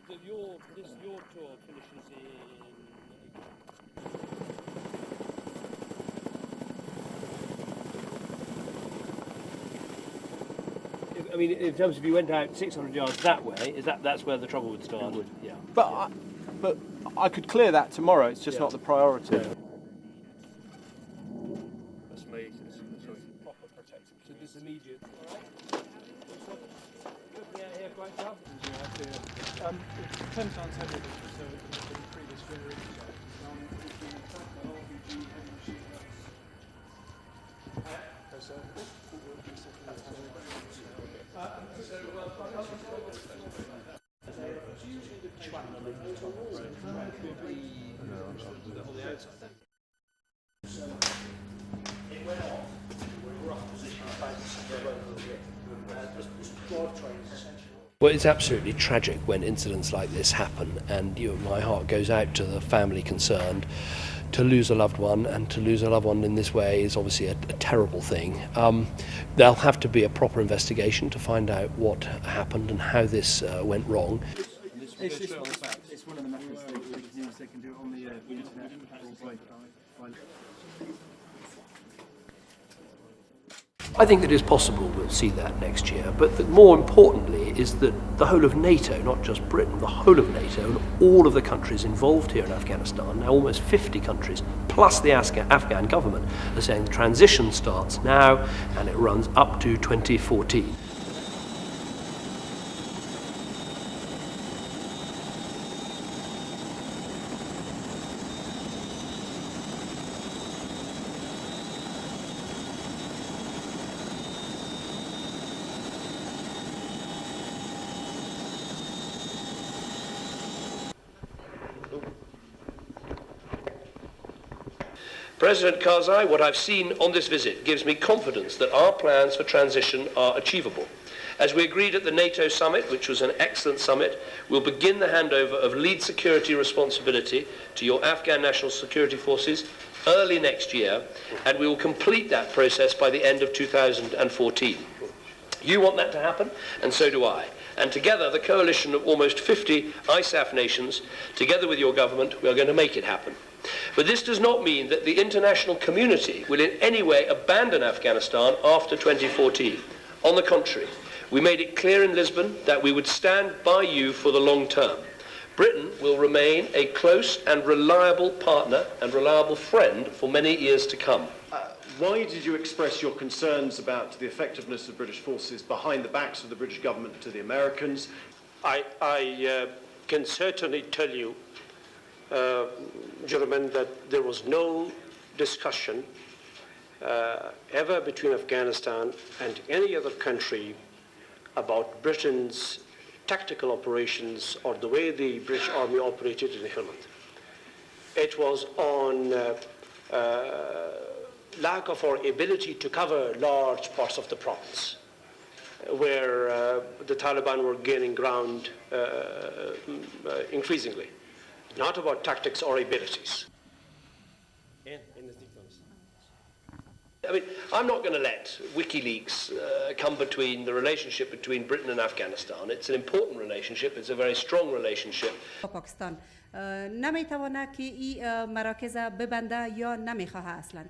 Your tour finishes in... I mean, in terms of if you went out 600 yards that way, that's where the trouble would start? It would. Yeah. But I could clear that tomorrow. It's just not the priority. Yeah. That's me. Proper protective. So this immediate. All right. Looking out here quite tough. It's 10 times heavier than the previous generation. Well, it's absolutely tragic when incidents like this happen, and my heart goes out to the family concerned. To lose a loved one, and to lose a loved one in this way is obviously a terrible thing. There'll have to be a proper investigation to find out what happened and how this went wrong. It's one of the methods they can use. They can do it on the internet or by I think that it's possible we'll see that next year, but more importantly is that the whole of NATO, not just Britain, the whole of NATO and all of the countries involved here in Afghanistan, now almost 50 countries, plus the Afghan government, are saying the transition starts now and it runs up to 2014. President Karzai, what I've seen on this visit gives me confidence that our plans for transition are achievable. As we agreed at the NATO summit, which was an excellent summit, we'll begin the handover of lead security responsibility to your Afghan National Security Forces early next year, and we will complete that process by the end of 2014. You want that to happen, and so do I. And together, the coalition of almost 50 ISAF nations, together with your government, we are going to make it happen. But this does not mean that the international community will in any way abandon Afghanistan after 2014. On the contrary, we made it clear in Lisbon that we would stand by you for the long term. Britain will remain a close and reliable partner and reliable friend for many years to come. Why did you express your concerns about the effectiveness of British forces behind the backs of the British government to the Americans? I can certainly tell you, gentlemen, that there was no discussion ever between Afghanistan and any other country about Britain's tactical operations or the way the British Army operated in Helmand. It was on lack of our ability to cover large parts of the province, where the Taliban were gaining ground increasingly. Not about tactics or abilities. I mean, I'm not going to let WikiLeaks come between the relationship between Britain and Afghanistan. It's an important relationship. It's a very strong relationship. پاکستان نمیتواند که این مراکز ببنده یا نمیخواه اصلا.